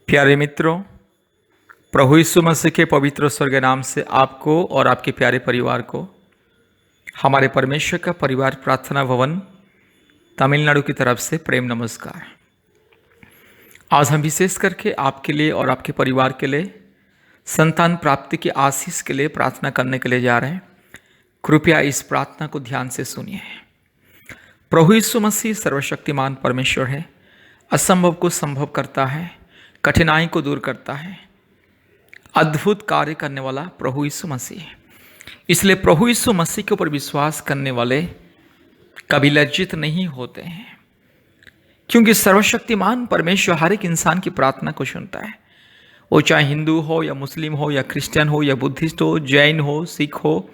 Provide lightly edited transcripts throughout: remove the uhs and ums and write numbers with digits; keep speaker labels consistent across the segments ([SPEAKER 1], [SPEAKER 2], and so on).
[SPEAKER 1] प्यारे मित्रों, प्रभु यीशु मसीह के पवित्र स्वर्ग नाम से आपको और आपके प्यारे परिवार को हमारे परमेश्वर का परिवार प्रार्थना भवन तमिलनाडु की तरफ से प्रेम नमस्कार। आज हम विशेष करके आपके लिए और आपके परिवार के लिए संतान प्राप्ति की आशीष के लिए प्रार्थना करने के लिए जा रहे हैं। कृपया इस प्रार्थना को ध्यान से सुनिए। प्रभु यीशु मसीह सर्वशक्तिमान परमेश्वर है, असंभव को संभव करता है, कठिनाई को दूर करता है, अद्भुत कार्य करने वाला प्रभु यीशु मसीह है। इसलिए प्रभु यीशु मसीह के ऊपर विश्वास करने वाले कभी लज्जित नहीं होते हैं, क्योंकि सर्वशक्तिमान परमेश्वर हर एक इंसान की प्रार्थना को सुनता है। वो चाहे हिंदू हो या मुस्लिम हो या क्रिश्चियन हो या बुद्धिस्ट हो, जैन हो, सिख हो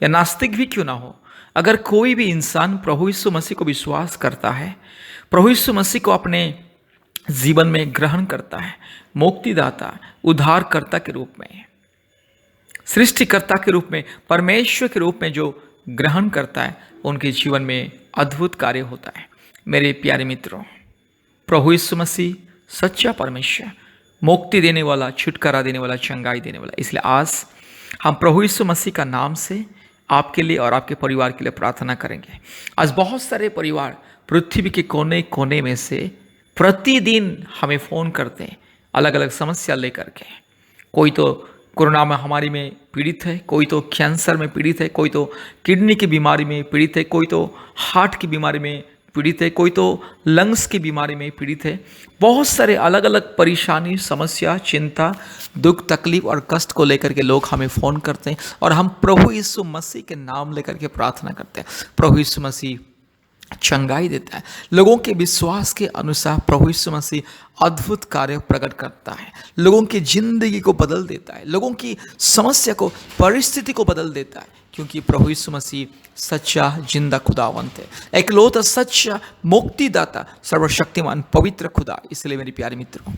[SPEAKER 1] या नास्तिक भी क्यों ना हो, अगर कोई भी इंसान प्रभु यीशु मसीह को विश्वास करता है, प्रभु यीशु मसीह को अपने जीवन में ग्रहण करता है, मुक्तिदाता, उद्धारकर्ता के रूप में, सृष्टिकर्ता के रूप में, परमेश्वर के रूप में जो ग्रहण करता है, उनके जीवन में अद्भुत कार्य होता है। मेरे प्यारे मित्रों, प्रभु यीशु मसीह सच्चा परमेश्वर, मुक्ति देने वाला, छुटकारा देने वाला, चंगाई देने वाला। इसलिए आज हम प्रभु यीशु मसीह का नाम से आपके लिए और आपके परिवार के लिए प्रार्थना करेंगे। आज बहुत सारे परिवार पृथ्वी के कोने कोने में से प्रतिदिन हमें फ़ोन करते हैं अलग अलग समस्या लेकर के। कोई तो कोरोना महामारी में पीड़ित है, कोई तो कैंसर में पीड़ित है, कोई तो किडनी की बीमारी में पीड़ित है, कोई तो हार्ट की बीमारी में पीड़ित है, कोई तो लंग्स की बीमारी में पीड़ित है। बहुत सारे अलग अलग परेशानी, समस्या, चिंता, दुख, तकलीफ और कष्ट को लेकर के लोग हमें फ़ोन करते हैं और हम प्रभु यीशु मसीह के नाम लेकर के प्रार्थना करते हैं। प्रभु यीशु मसीह चंगाई देता है। लोगों के विश्वास के अनुसार प्रभु यीशु मसीह अद्भुत कार्य प्रकट करता है, लोगों की जिंदगी को बदल देता है, लोगों की समस्या को, परिस्थिति को बदल देता है, क्योंकि प्रभु यीशु मसीह सच्चा जिंदा खुदावंत है, एकलौता सच्चा मुक्तिदाता, सर्वशक्तिमान पवित्र खुदा। इसलिए मेरे प्यारे मित्रों,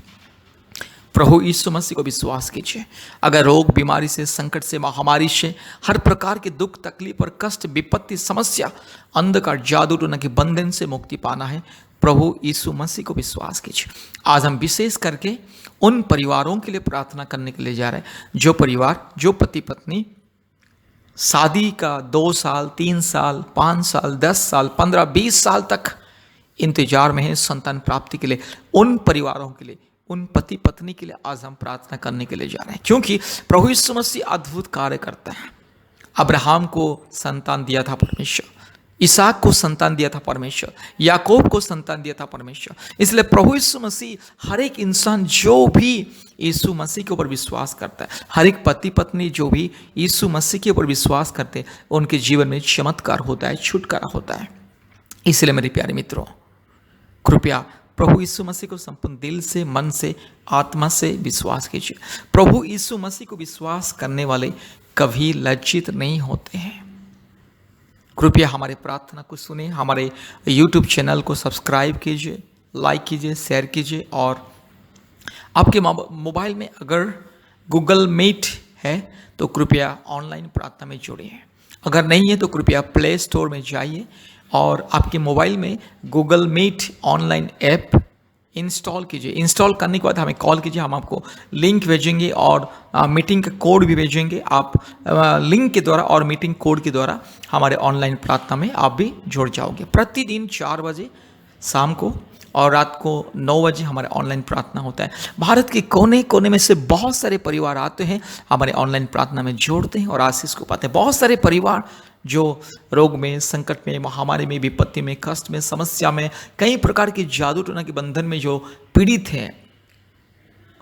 [SPEAKER 1] प्रभु यीशु मसीह को विश्वास कीजिए। अगर रोग, बीमारी से, संकट से, महामारी से, हर प्रकार के दुख, तकलीफ और कष्ट, विपत्ति, समस्या, अंधकार, जादू टोना के बंधन से मुक्ति पाना है, प्रभु यीशु मसीह को विश्वास कीजिए। आज हम विशेष करके उन परिवारों के लिए प्रार्थना करने के लिए जा रहे हैं जो परिवार, जो पति पत्नी शादी का 2 साल, 3 साल, 5 साल, 10 साल, 15, 20 साल तक इंतजार में है संतान प्राप्ति के लिए। उन परिवारों के लिए, उन पति पत्नी के लिए आज हम प्रार्थना करने के लिए जा रहे हैं, क्योंकि प्रभु यीशु मसीह अद्भुत कार्य करता है। अब्राहम को संतान दिया था परमेश्वर, इसहाक को संतान दिया था परमेश्वर, याकूब को संतान दिया था परमेश्वर। इसलिए प्रभु यीशु मसीह हर एक इंसान जो भी यीशु मसीह के ऊपर विश्वास करता है, हर एक पति पत्नी जो भी यीशु मसीह के ऊपर विश्वास करते हैं, उनके जीवन में चमत्कार होता है, छुटकारा होता है। इसलिए मेरे प्यारे मित्रों, कृपया प्रभु यीशु मसीह को संपूर्ण दिल से, मन से, आत्मा से विश्वास कीजिए। प्रभु यीशु मसीह को विश्वास करने वाले कभी लज्जित नहीं होते हैं। कृपया हमारे प्रार्थना को सुने, हमारे YouTube चैनल को सब्सक्राइब कीजिए, लाइक कीजिए, शेयर कीजिए, और आपके मोबाइल में अगर गूगल मीट है तो कृपया ऑनलाइन प्रार्थना में जुड़िए। अगर नहीं है तो कृपया प्ले स्टोर में जाइए और आपके मोबाइल में Google Meet online app install कीजिए। इंस्टॉल करने के बाद हमें कॉल कीजिए, हम आपको लिंक भेजेंगे और मीटिंग का कोड भी भेजेंगे। आप लिंक के द्वारा और मीटिंग कोड के द्वारा हमारे ऑनलाइन प्रार्थना में आप भी जुड़ जाओगे। प्रतिदिन 4 बजे शाम को और रात को 9 बजे हमारे ऑनलाइन प्रार्थना होता है। भारत के कोने कोने में से बहुत सारे परिवार आते हैं, हमारे ऑनलाइन प्रार्थना में जोड़ते हैं और आशीष को पाते हैं। बहुत सारे परिवार जो रोग में, संकट में, महामारी में, विपत्ति में, कष्ट में, समस्या में, कई प्रकार की जादू टोना के बंधन में जो पीड़ित हैं,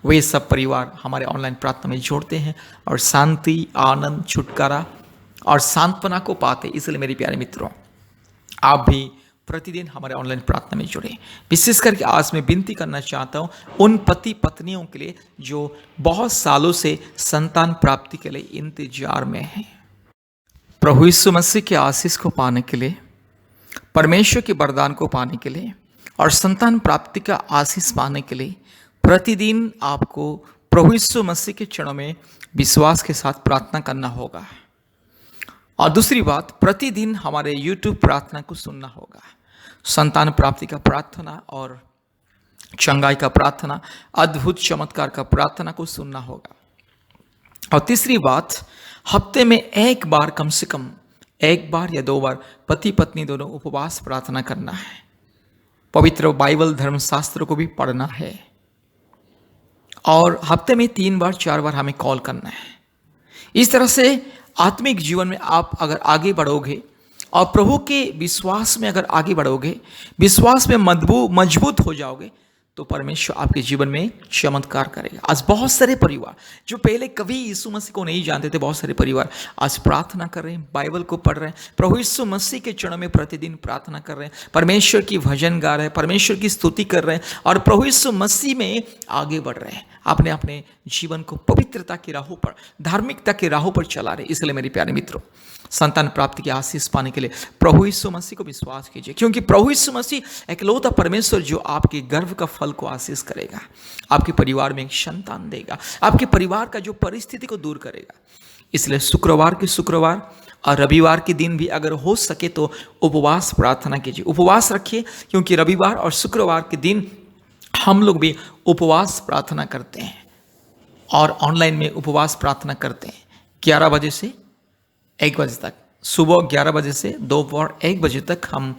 [SPEAKER 1] वे सब परिवार हमारे ऑनलाइन प्रार्थना में जोड़ते हैं और शांति, आनंद, छुटकारा और सांत्वना को पाते। इसलिए मेरे प्यारे मित्रों, आप भी प्रतिदिन हमारे ऑनलाइन प्रार्थना में जुड़े। विशेष करके आज मैं विनती करना चाहता हूँ उन पति पत्नियों के लिए जो बहुत सालों से संतान प्राप्ति के लिए इंतजार में हैं। प्रभु यीशु मसीह के आशीष को पाने के लिए, परमेश्वर के वरदान को पाने के लिए और संतान प्राप्ति का आशीष पाने के लिए प्रतिदिन आपको प्रभु यीशु मसीह के चरणों में विश्वास के साथ प्रार्थना करना होगा। और दूसरी बात, प्रतिदिन हमारे YouTube प्रार्थना को सुनना होगा। संतान प्राप्ति का प्रार्थना और चंगाई का प्रार्थना, अद्भुत चमत्कार का प्रार्थना को सुनना होगा। और तीसरी बात, हफ्ते में एक बार, कम से कम एक बार या 2 बार पति पत्नी दोनों उपवास प्रार्थना करना है। पवित्र बाइबल धर्मशास्त्र को भी पढ़ना है। और हफ्ते में 3 बार 4 बार हमें कॉल करना है। इस तरह से आत्मिक जीवन में आप अगर आगे बढ़ोगे और प्रभु के विश्वास में अगर आगे बढ़ोगे, विश्वास में मजबूत हो जाओगे, तो परमेश्वर आपके जीवन में चमत्कार करेगा। आज बहुत सारे परिवार जो पहले कभी यीशु मसीह को नहीं जानते थे, बहुत सारे परिवार आज प्रार्थना कर रहे हैं, बाइबल को पढ़ रहे हैं, प्रभु यीशु मसीह के चरणों में प्रतिदिन प्रार्थना कर रहे हैं, परमेश्वर की भजन गा रहे हैं, परमेश्वर की स्तुति कर रहे हैं और प्रभु यीशु मसीह में आगे बढ़ रहे हैं। आपने अपने जीवन को पवित्रता की राहों पर, धार्मिकता की राहों पर चला रहे। इसलिए मेरे प्यारे मित्रों, संतान प्राप्ति की आशीष पाने के लिए प्रभु यीशु मसीह को विश्वास कीजिए, क्योंकि प्रभु यीशु मसीह एकलौता परमेश्वर जो आपके गर्भ का फल को आशीष करेगा, आपके परिवार में एक संतान देगा, आपके परिवार का जो परिस्थिति को दूर करेगा। इसलिए शुक्रवार और रविवार के दिन भी अगर हो सके तो उपवास प्रार्थना कीजिए, उपवास रखिए, क्योंकि रविवार और शुक्रवार के दिन हम लोग भी उपवास प्रार्थना करते हैं और ऑनलाइन में उपवास प्रार्थना करते हैं 11 बजे से 1 बजे तक, सुबह 11 बजे से दोपहर 1 बजे तक हम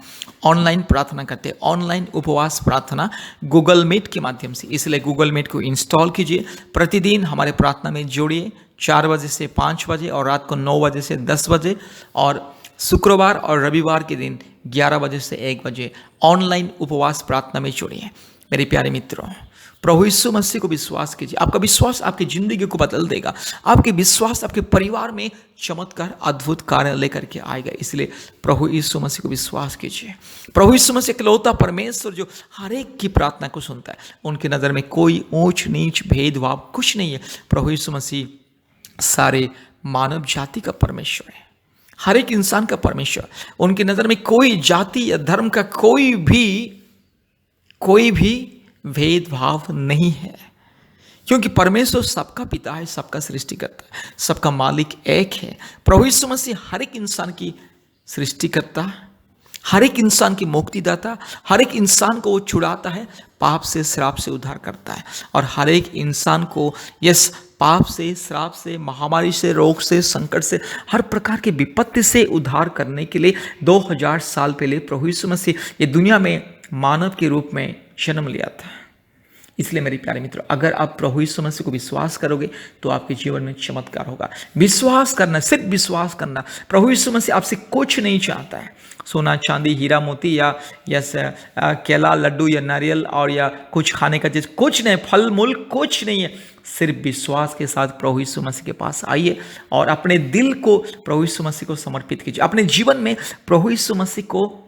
[SPEAKER 1] ऑनलाइन प्रार्थना करते हैं। ऑनलाइन उपवास प्रार्थना गूगल मीट के माध्यम से, इसलिए गूगल मीट को इंस्टॉल कीजिए, प्रतिदिन हमारे प्रार्थना में जोड़िए। 4 बजे से 5 बजे और रात को 9 बजे से 10 बजे, और शुक्रवार और रविवार के दिन 11 बजे से 1 बजे ऑनलाइन उपवास प्रार्थना में जोड़िए। मेरे प्यारे मित्रों, प्रभु यीशु मसीह को विश्वास कीजिए। आपका विश्वास आपकी जिंदगी को बदल देगा। आपके विश्वास आपके परिवार में चमत्कार, अद्भुत कार्य लेकर के आएगा। इसलिए प्रभु यीशु मसीह को विश्वास कीजिए। प्रभु यीशु मसीह इकलौता परमेश्वर जो हर एक की प्रार्थना को सुनता है। उनकी नज़र में कोई ऊंच नीच भेदभाव कुछ नहीं है। प्रभु यीशु मसीह सारे मानव जाति का परमेश्वर है, हर एक इंसान का परमेश्वर। उनकी नज़र में कोई जाति या धर्म का कोई भी भेदभाव नहीं है, क्योंकि परमेश्वर सबका पिता है, सबका सृष्टि करता है, सबका मालिक एक है। प्रभु यीशु मसीह हर एक इंसान की सृष्टि करता है, हर एक इंसान की मुक्तिदाता, हर एक इंसान को वो छुड़ाता है, पाप से श्राप से उद्धार करता है, और हर एक इंसान को यस पाप से, श्राप से, महामारी से, रोग से, संकट से, हर प्रकार की विपत्ति से उद्धार करने के लिए 2000 साल पहले प्रभु यीशु मसीह ये दुनिया में मानव के रूप में जन्म लिया था। इसलिए मेरे प्यारे मित्रों, अगर आप प्रभु यीशु मसीह को विश्वास करोगे तो आपके जीवन में चमत्कार होगा। विश्वास करना, सिर्फ विश्वास करना। प्रभु यीशु मसीह आपसे कुछ नहीं चाहता है, सोना चांदी हीरा मोती या केला लड्डू या नारियल और या कुछ खाने का चीज कुछ नहीं, फल मूल कुछ नहीं है। सिर्फ विश्वास के साथ प्रभु यीशु मसीह के पास आइए और अपने दिल को प्रभु यीशु मसीह को समर्पित कीजिए। अपने जीवन में प्रभु यीशु मसीह को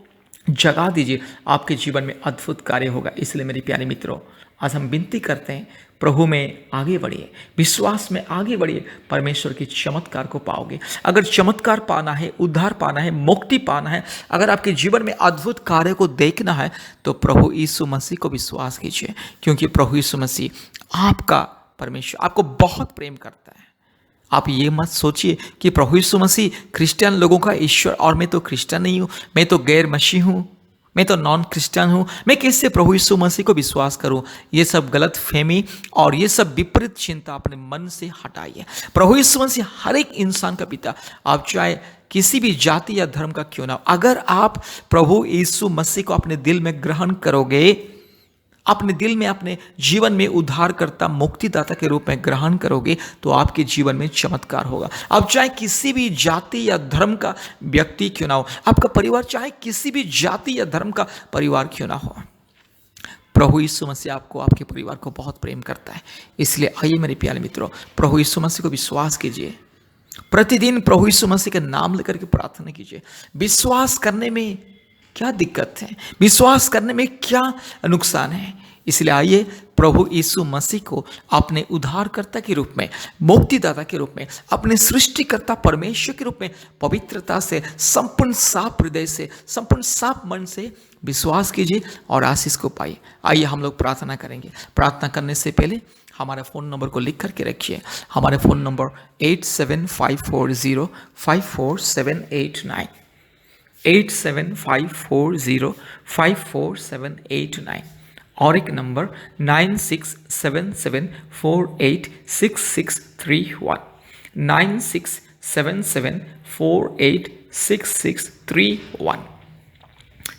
[SPEAKER 1] जगा दीजिए, आपके जीवन में अद्भुत कार्य होगा। इसलिए मेरे प्यारे मित्रों, आज हम विनती करते हैं, प्रभु में आगे बढ़िए, विश्वास में आगे बढ़िए, परमेश्वर के चमत्कार को पाओगे। अगर चमत्कार पाना है, उद्धार पाना है, मुक्ति पाना है, अगर आपके जीवन में अद्भुत कार्य को देखना है, तो प्रभु यीशु मसीह को विश्वास कीजिए, क्योंकि प्रभु यीशु मसीह आपका परमेश्वर आपको बहुत प्रेम करता है। आप ये मत सोचिए कि प्रभु यीशु मसीह क्रिश्चियन लोगों का ईश्वर और मैं तो क्रिश्चियन नहीं हूँ, मैं तो गैर मसीह हूँ, मैं तो नॉन क्रिश्चियन हूँ, मैं कैसे प्रभु यीशु मसीह को विश्वास करूँ। ये सब गलत फहमी और ये सब विपरीत चिंता अपने मन से हटाइए। प्रभु यीशु मसीह हर एक इंसान का पिता, आप चाहे किसी भी जाति या धर्म का क्यों ना हो, अगर आप प्रभु यीशु मसीह को अपने दिल में ग्रहण करोगे, अपने दिल में, अपने जीवन में उद्धारकर्ता, मुक्तिदाता के रूप में ग्रहण करोगे, तो आपके जीवन में चमत्कार होगा। अब चाहे किसी भी जाति या धर्म का व्यक्ति क्यों ना हो, आपका परिवार चाहे किसी भी जाति या धर्म का परिवार क्यों ना हो, प्रभु यीशु मसीह आपको, आपके परिवार को बहुत प्रेम करता है। इसलिए आइए मेरे प्यारे मित्रों, प्रभु यीशु मसीह को विश्वास कीजिए। प्रतिदिन प्रभु यीशु मसीह का नाम लेकर के प्रार्थना कीजिए। विश्वास करने में क्या दिक्कत है, विश्वास करने में क्या नुकसान है। इसलिए आइए प्रभु यीशु मसीह को अपने उद्धारकर्ता के रूप में, मुक्तिदाता के रूप में, अपने सृष्टिकर्ता परमेश्वर के रूप में पवित्रता से, संपूर्ण साफ हृदय से, संपूर्ण साफ मन से विश्वास कीजिए और आशीष को पाइए। आइए हम लोग प्रार्थना करेंगे। प्रार्थना करने से पहले हमारे फ़ोन नंबर को लिख करके रखिए। हमारे फ़ोन नंबर 8754054789, 8754054789, और एक नंबर 9677486631, 9677486631।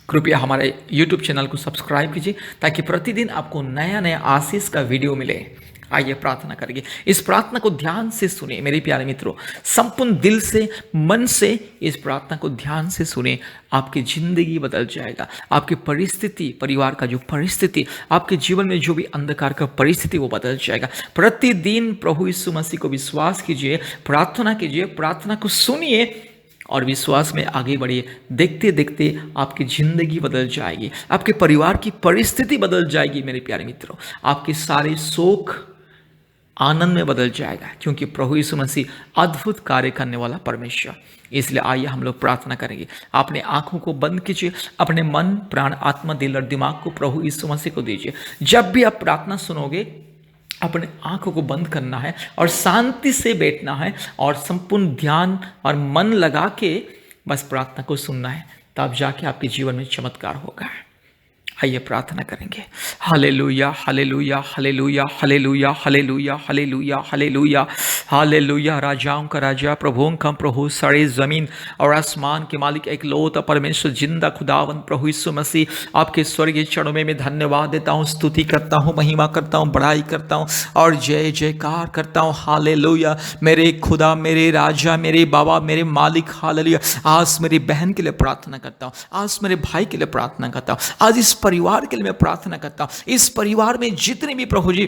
[SPEAKER 1] कृपया हमारे YouTube चैनल को सब्सक्राइब कीजिए ताकि प्रतिदिन आपको नया नया आशीष का वीडियो मिले। आइए प्रार्थना करेंगे। इस प्रार्थना को ध्यान से सुनिए मेरे प्यारे मित्रों, संपूर्ण दिल से, मन से इस प्रार्थना को ध्यान से सुनिए। आपकी जिंदगी बदल जाएगा। आपकी परिस्थिति, परिवार का जो परिस्थिति, आपके जीवन में जो भी अंधकार का परिस्थिति, वो बदल जाएगा। प्रतिदिन प्रभु यीशु मसीह को विश्वास कीजिए, प्रार्थना कीजिए, प्रार्थना को सुनिए और विश्वास में आगे बढ़िए। देखते देखते आपकी जिंदगी बदल जाएगी, आपके परिवार की परिस्थिति बदल जाएगी मेरे प्यारे मित्रों। आपके सारे शोक आनंद में बदल जाएगा, क्योंकि प्रभु यीशु मसीह अद्भुत कार्य करने वाला परमेश्वर। इसलिए आइए हम लोग प्रार्थना करेंगे। अपने आंखों को बंद कीजिए, अपने मन, प्राण, आत्मा, दिल और दिमाग को प्रभु यीशु मसीह को दीजिए। जब भी आप प्रार्थना सुनोगे, अपने आंखों को बंद करना है और शांति से बैठना है और संपूर्ण ध्यान और मन लगा के बस प्रार्थना को सुनना है। तब जाके आपके जीवन में चमत्कार होगा। आइए प्रार्थना करेंगे। Hallelujah, hallelujah, hallelujah, hallelujah, hallelujah, hallelujah, hallelujah, hallelujah. राजाओं का राजा, प्रभुओं का प्रभु, सारे जमीन और आसमान के मालिक एक लौता परमेश्वर, जिंदा खुदावंद प्रभु यीशु मसीह, आपके स्वर्गीय चरणों में मैं धन्यवाद देता हूँ, स्तुति करता हूँ, महिमा करता हूँ, बड़ाई करता हूँ और जय जयकार करता हूँ। हालेलुया, मेरे खुदा, मेरे राजा, मेरे बाबा, मेरे मालिक। हालेलुया। आज मेरी बहन के लिए प्रार्थना करता हूँ, आज मेरे भाई के लिए प्रार्थना करता हूँ, आज इस परिवार के लिए मैं प्रार्थना करता हूं। इस परिवार में जितने भी प्रभु जी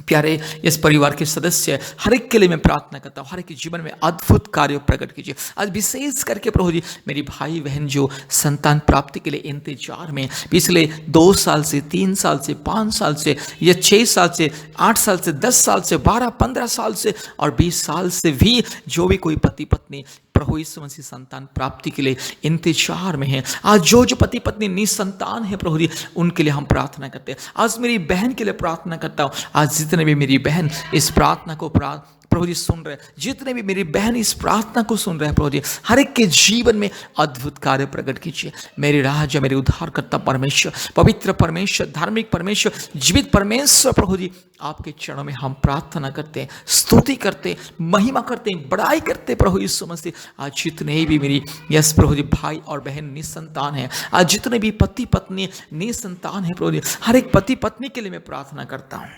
[SPEAKER 1] प्यारे इस परिवार के सदस्य, हर एक के लिए मैं प्रार्थना करता हूँ, हर एक के जीवन में अद्भुत कार्य प्रकट कीजिए। आज विशेष करके प्रभु जी मेरी भाई बहन जो संतान प्राप्ति के लिए इंतजार में पिछले 2 साल से, 3 साल से, 5 साल से, या 6 साल से, 8 साल से, 10 साल से, 12, 15 साल से और 20 साल से भी जो भी कोई पति पत्नी प्रभु यीशु मसीह संतान प्राप्ति के लिए इंतजार में है, आज जो पति पत्नी निसंतान है प्रभु जी, उनके लिए हम प्रार्थना करते हैं। आज मेरी बहन के लिए प्रार्थना करता हूँ। आज जितने भी मेरी बहन इस प्रार्थना को प्रभु जी सुन रहे, जितने भी मेरी बहन इस प्रार्थना को सुन रहे हैं प्रभु जी, हर एक के जीवन में अद्भुत कार्य प्रकट कीजिए। मेरे राजा, मेरे उद्धारकर्ता परमेश्वर, पवित्र परमेश्वर, धार्मिक परमेश्वर, जीवित परमेश्वर प्रभु जी, आपके चरणों में हम प्रार्थना करते हैं, स्तुति करते हैं, महिमा करते हैं, बड़ाई करते हैं प्रभु यीशु मसीह। आज जितने भी मेरी यस प्रभु जी भाई और बहन निसंतान है, आज जितने भी पति पत्नी निसंतान है प्रभु जी, हर एक पति पत्नी के लिए मैं प्रार्थना करता हूँ,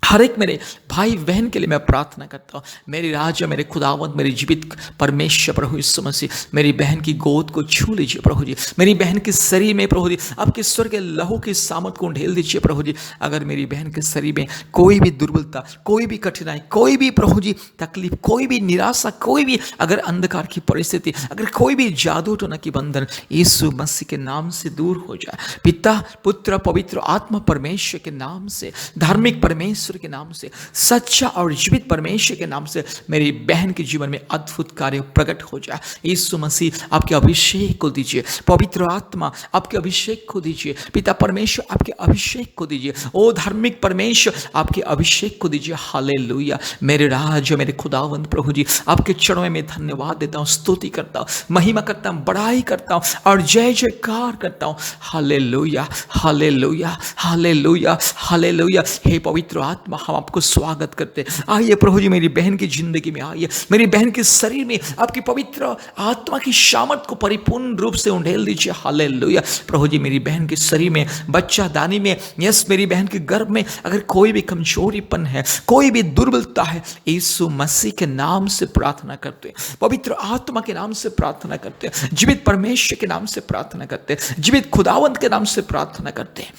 [SPEAKER 1] हर एक मेरे भाई बहन के लिए मैं प्रार्थना करता हूँ। मेरे राजा, मेरे खुदावंत, मेरे जीवित परमेश्वर प्रभु यीशु मसीह, मेरी बहन की गोद को छू लीजिए प्रभु जी, मेरी बहन के शरीर में प्रभु जी आपके स्वर्ग के लहू की सामर्थ को ढेल दीजिए प्रभु जी। अगर मेरी बहन के शरीर में कोई भी दुर्बलता, कोई भी कठिनाई, कोई भी प्रभु जी तकलीफ, कोई भी निराशा, कोई भी अगर अंधकार की परिस्थिति, अगर कोई भी जादू टोना की बंधन यीशु मसीह के नाम से दूर हो जाए। पिता, पुत्र, पवित्र आत्मा परमेश्वर के नाम से, धार्मिक परमेश्वर के नाम से, सच्चा और जीवित परमेश्वर के नाम से मेरी बहन के जीवन में अद्भुत कार्य प्रकट हो जाए। यीशु मसीह आपके अभिषेक को दीजिए, पवित्र आत्मा आपके अभिषेक को दीजिए, पिता परमेश्वर आपके अभिषेक को दीजिए, ओ धार्मिक परमेश्वर आपके अभिषेक को दीजिए। हालेलुया। मेरे राज, मेरे खुदावंद प्रभु जी, आपके चरणों में मैं धन्यवाद देता हूँ, स्तुति करता हूँ, महिमा करता हूँ, बड़ाई करता हूँ और जय जयकार करता हूँ। Hallelujah, hallelujah, hallelujah, hallelujah. हे पवित्र आत्मा, हम आपको स्वागत करते हैं। आइए प्रभु जी मेरी बहन की जिंदगी में आइए, मेरी बहन के शरीर में आपकी पवित्र आत्मा की सामर्थ को परिपूर्ण रूप से उंडेल दीजिए। हालेलुया। प्रभु जी मेरी बहन के शरीर में, बच्चा दानी में, यस मेरी बहन के गर्भ में अगर कोई भी कमजोरीपन है, कोई भी दुर्बलता है, यीशु मसीह के नाम से प्रार्थना करते हैं, पवित्र आत्मा के नाम से प्रार्थना करते हैं, जीवित परमेश्वर के नाम से प्रार्थना करते हैं, जीवित खुदावंत के नाम से प्रार्थना करते हैं।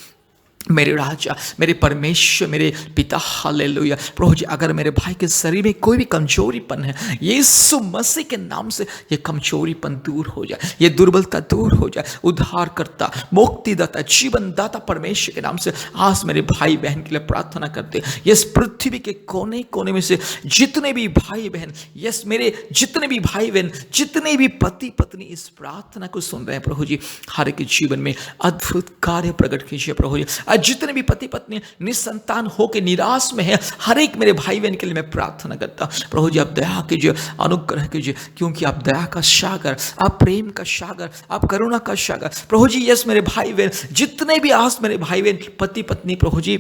[SPEAKER 1] मेरे राजा, मेरे परमेश्वर, मेरे पिता, हालेलुया। प्रभु जी अगर मेरे भाई के शरीर में कोई भी कमजोरीपन है, यीशु मसीह के नाम से ये कमजोरीपन दूर हो जाए, ये दुर्बलता दूर हो जाए। उद्धारकर्ता, मुक्तिदाता, जीवन दाता परमेश्वर के नाम से आज मेरे भाई बहन के लिए प्रार्थना करते। यस पृथ्वी के कोने कोने में से जितने भी भाई बहन, यस मेरे जितने भी भाई बहन, जितने भी पति पत्नी इस प्रार्थना को सुन रहे हैं प्रभु जी, हर एक जीवन में अद्भुत कार्य प्रकट कीजिए प्रभु जी। आज जितने भी पति पत्नी निसंतान होकर निराश में है, हर एक मेरे भाई बहन के लिए मैं प्रार्थना करता हूँ प्रभु जी, आप दया कीजिए, अनुग्रह कीजिए, क्योंकि आप दया का सागर, आप प्रेम का सागर, आप करुणा का सागर प्रभु जी। यस मेरे भाई बहन, जितने भी आज मेरे भाई बहन पति पत्नी प्रभु जी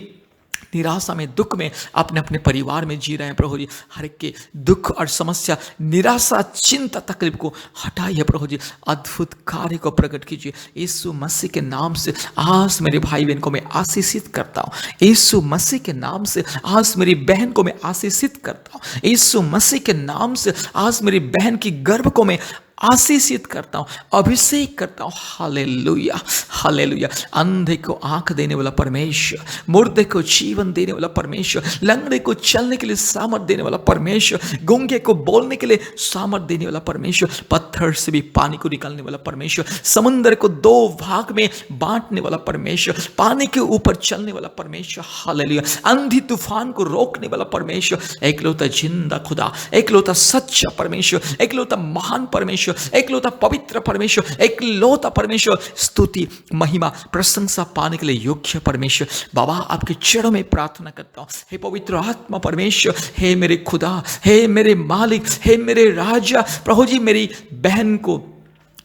[SPEAKER 1] निराशा में, दुख में अपने अपने परिवार में जी रहे हैं प्रभु जी, हर एक के दुख और समस्या, निराशा, चिंता, तकलीफ को हटाइए प्रभु जी, अद्भुत कार्य को प्रकट कीजिए यीशु मसीह के नाम से। आज मेरे भाई बहन को मैं आशीषित करता हूँ यीशु मसीह के नाम से। आज मेरी बहन को मैं आशीषित करता हूँ यीशु मसीह के नाम से। आज मेरी बहन की गर्भ को मैं आशीषित करता हूँ, अभिषेक करता हूँ। Hallelujah, hallelujah. अंधे को आंख देने वाला परमेश्वर, मुर्दे को जीवन देने वाला परमेश्वर, लंगड़े को चलने के लिए सामर्थ देने वाला परमेश्वर, गूंगे को बोलने के लिए सामर्थ देने वाला परमेश्वर, पत्थर से भी पानी को निकालने वाला परमेश्वर, समुद्र को दो भाग में बांटने वाला परमेश्वर, पानी के ऊपर चलने वाला परमेश्वर। हालेलुया। आंधी तूफान को रोकने वाला परमेश्वर, एकलौता जिंदा खुदा, एकलौता सच्चा परमेश्वर, एकलौता महान परमेश्वर, एकलौता पवित्र परमेश्वर, एकलौता परमेश्वर, स्तुति, महिमा, प्रशंसा पाने के लिए योग्य परमेश्वर। बाबा आपके चरणों में प्रार्थना करता हूँ, हे पवित्र आत्मा परमेश्वर, हे मेरे खुदा, हे मेरे मालिक, हे मेरे राजा प्रभु जी, मेरी बहन को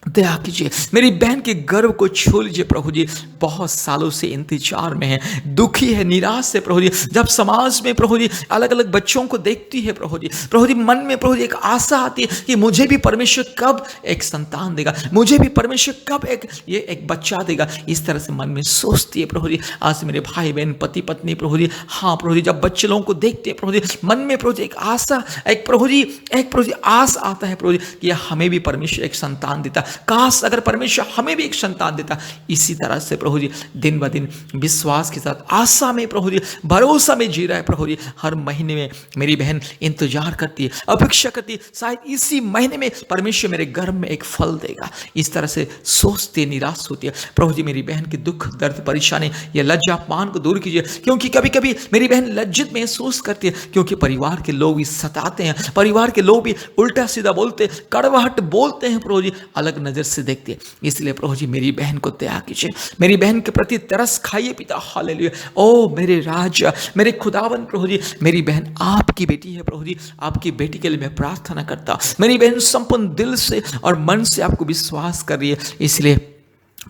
[SPEAKER 1] दया कीजिए, मेरी बहन के गर्व को छू लीजिए प्रभु जी। बहुत सालों से इंतजार में है, दुखी है, निराश है प्रभु जी। जब समाज में प्रभु जी अलग अलग बच्चों को देखती है प्रभु जी मन में प्रभु जी एक आशा आती है कि मुझे भी परमेश्वर कब एक संतान देगा, मुझे भी परमेश्वर कब एक बच्चा देगा, इस तरह से मन में सोचती है प्रभु जी। आज मेरे भाई बहन पति पत्नी प्रभु जी, हाँ प्रभु जी, जब बच्चे लोगों को देखते हैं प्रभु जी, मन में प्रभु जी एक आशा, एक प्रभु जी आस आता है प्रभु जी कि हमें भी परमेश्वर एक संतान देता, काश अगर परमेश्वर हमें भी एक संतान देता। इसी तरह से प्रभु जी दिन ब दिन विश्वास के साथ, आशा में प्रभु जी, भरोसा में जी रहा है प्रभु जी। हर महीने में मेरी बहन इंतजार करती है, अपेक्षा करती है, शायद इसी महीने में परमेश्वर मेरे गर्भ में एक फल देगा। इस तरह से सोचती है, निराश होती है प्रभु जी। मेरी बहन की दुख दर्द परेशानी या लज्जा अपमान को दूर कीजिए, क्योंकि कभी कभी मेरी बहन लज्जित महसूस करती है, क्योंकि परिवार के लोग भी सताते हैं, परिवार के लोग भी उल्टा सीधा बोलते, कड़वाहट बोलते हैं प्रभु जी, अलग नजर से देखते हैं। इसलिए प्रभु जी मेरी बहन को दया कीजिए, मेरी बहन के प्रति तरस खाइए पिता। हालेलुया। ओ मेरे राजा, मेरे खुदावन प्रभु जी, मेरी बहन आपकी बेटी है प्रभु जी, आपकी बेटी के लिए मैं प्रार्थना करता। मेरी बहन संपूर्ण दिल से और मन से आपको विश्वास कर रही है, इसलिए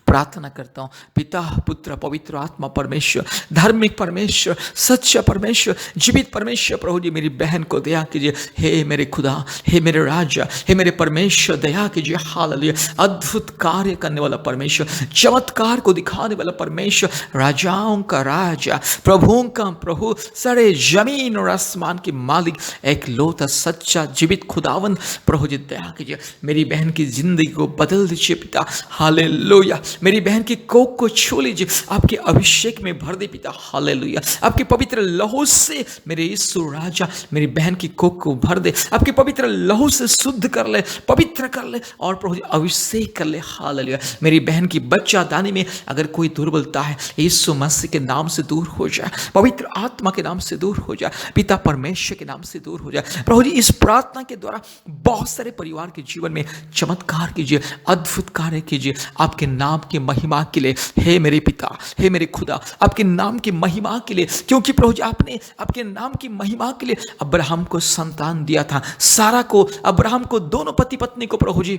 [SPEAKER 1] प्रार्थना करता हूँ पिता पुत्र पवित्र आत्मा परमेश्वर, धार्मिक परमेश्वर, सच्चा परमेश्वर, जीवित परमेश्वर प्रभु जी, मेरी बहन को दया कीजिए। हे मेरे खुदा, हे मेरे राजा, हे मेरे परमेश्वर, दया कीजिए। हालेलुया। अद्भुत कार्य करने वाला परमेश्वर, चमत्कार को दिखाने वाला परमेश्वर, राजाओं का राजा, प्रभुओं का प्रभु, सारे जमीन और आसमान के मालिक, एक लौता सच्चा जीवित खुदावन प्रभु जी, दया कीजिए। मेरी बहन की जिंदगी को बदल दीजिए पिता। हालेलुया। मेरी बहन की कोख को छू लीजिए, आपके अभिषेक में भर दे पिता। हालेलुया। आपके पवित्र लहू से मेरे यीशु राजा मेरी बहन की कोख को भर दे, आपके पवित्र लहू से शुद्ध कर ले, पवित्र कर ले और प्रभु जी अभिषेक कर ले। हालेलुया। मेरी बहन की बच्चादानी में अगर कोई दुर्बलता है, यीशु मसीह के नाम से दूर हो जाए, पवित्र आत्मा के नाम से दूर हो जाए, पिता परमेश्वर के नाम से दूर हो जाए। प्रभु जी इस प्रार्थना के द्वारा बहुत सारे परिवार के जीवन में चमत्कार कीजिए, अद्भुत कार्य कीजिए, आपके नाम की महिमा के लिए। हे मेरे पिता, हे मेरे खुदा, आपके नाम की महिमा के लिए, क्योंकि प्रभु जी आपने आपके नाम की महिमा के लिए अब्राहम को संतान दिया था, सारा को, अब्राहम को, दोनों पति पत्नी को प्रभु जी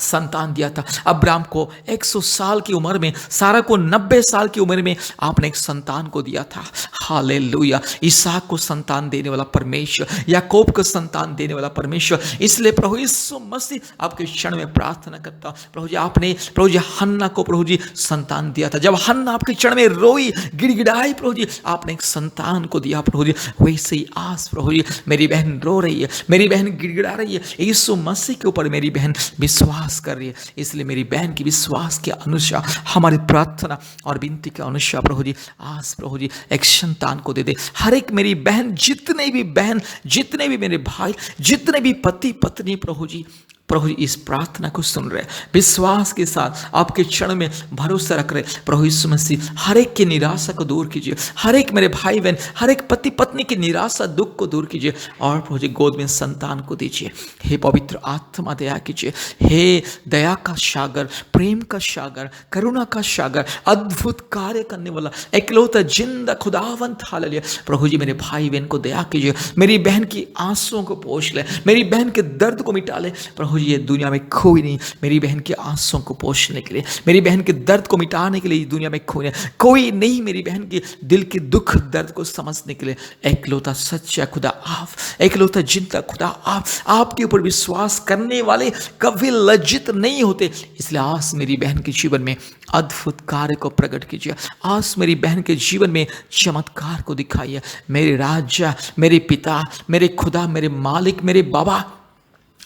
[SPEAKER 1] संतान दिया था। अब्राहम को 100 साल की उम्र में, सारा को 90 साल की उम्र में आपने एक संतान को दिया था। हालेलुया। इसहाक को संतान देने वाला परमेश्वर, याकूब को संतान देने वाला परमेश्वर। इसलिए प्रभु यीशु मसीह आपके क्षण में प्रार्थना करता, प्रभु जी आपने प्रभु जी हन्ना को प्रभु जी संतान दिया था। जब हन्ना आपके क्षण में रोई, गिड़गिड़ाई, प्रभु जी आपने एक संतान को दिया प्रभु जी। वैसे ही आज प्रभु जी मेरी बहन रो रही है, मेरी बहन गिड़गिड़ा रही है, यीशु मसीह के ऊपर मेरी बहन विश्वास कर रही है। इसलिए मेरी बहन की विश्वास के अनुसार, हमारी प्रार्थना और विनती के अनुसार प्रभु जी आज प्रभु जी एक संतान को दे दे। हर एक मेरी बहन, जितने भी बहन, जितने भी मेरे भाई, जितने भी पति पत्नी प्रभु जी प्रभु जी इस प्रार्थना को सुन रहे, विश्वास के साथ आपके चरण में भरोसा रख रहे। प्रभु यीशु मसीह हर एक की निराशा को दूर कीजिए, हर एक मेरे भाई बहन, हर एक पति पत्नी की निराशा दुख को दूर कीजिए और प्रभु जी गोद में संतान को दीजिए। हे पवित्र आत्मा दया कीजिए, हे दया का सागर, प्रेम का सागर, करुणा का सागर, अद्भुत कार्य करने वाला एकलौता जिंदा खुदावंत, हालेलुया। प्रभु जी मेरे भाई बहन को दया कीजिए, मेरी बहन की आंसुओं को पोंछ ले, मेरी बहन के दर्द को मिटा ले। प्रभु जी ये दुनिया में कोई नहीं मेरी बहन के आंसुओं को पोंछने के लिए, मेरी बहन के दर्द को मिटाने के लिए दुनिया में कोई नहीं मेरी बहन के दिल के दुख दर्द को समझने के लिए। एकलौता सच्चा खुदा आप, एकलौता जिंदा खुदा आप, आपके ऊपर विश्वास करने वाले कभी लज्जित नहीं होते। इसलिए आज मेरी बहन के जीवन में अद्भुत कार्य को प्रकट कीजिए, आज मेरी बहन के जीवन में चमत्कार को दिखाइए। मेरे राजा, मेरे पिता, मेरे खुदा, मेरे मालिक, मेरे बाबा,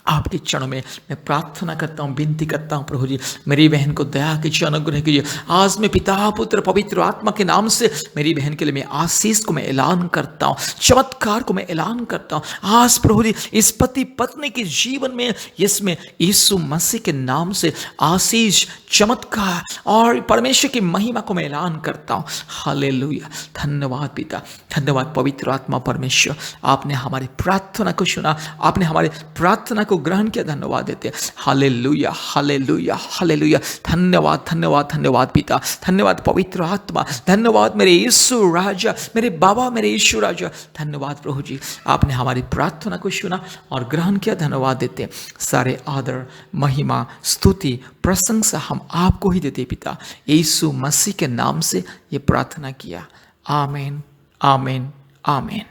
[SPEAKER 1] आपके चरणों में मैं प्रार्थना करता हूँ, विनती करता हूँ प्रभु जी मेरी बहन को दया कीजिए, अनुग्रह कीजिए। आज मैं पिता पुत्र पवित्र आत्मा के नाम से मेरी बहन के लिए मैं आशीष को मैं ऐलान करता हूँ, चमत्कार को मैं ऐलान करता हूँ। आज प्रभु जी इस पति पत्नी के जीवन में इसमें यीशु मसीह के नाम से आशीष, चमत्कार और परमेश्वर की महिमा को मैं ऐलान करता हूँ। हालेलुया। धन्यवाद पिता, धन्यवाद पवित्र आत्मा परमेश्वर, आपने हमारी प्रार्थना को सुना, आपने हमारे प्रार्थना को ग्रहण किया। धन्यवाद देते हैं। Hallelujah, hallelujah, hallelujah. धन्यवाद, धन्यवाद, धन्यवाद पिता, धन्यवाद पवित्र आत्मा, धन्यवाद मेरे यीशु राजा, मेरे बाबा, मेरे यीशु राजा। धन्यवाद प्रभु जी, आपने हमारी प्रार्थना को सुना और ग्रहण किया। धन्यवाद देते हैं। सारे आदर, महिमा, स्तुति, प्रशंसा हम आपको ही देते पिता, यीशु मसीह के नाम से ये प्रार्थना किया। आमीन, आमीन, आमीन।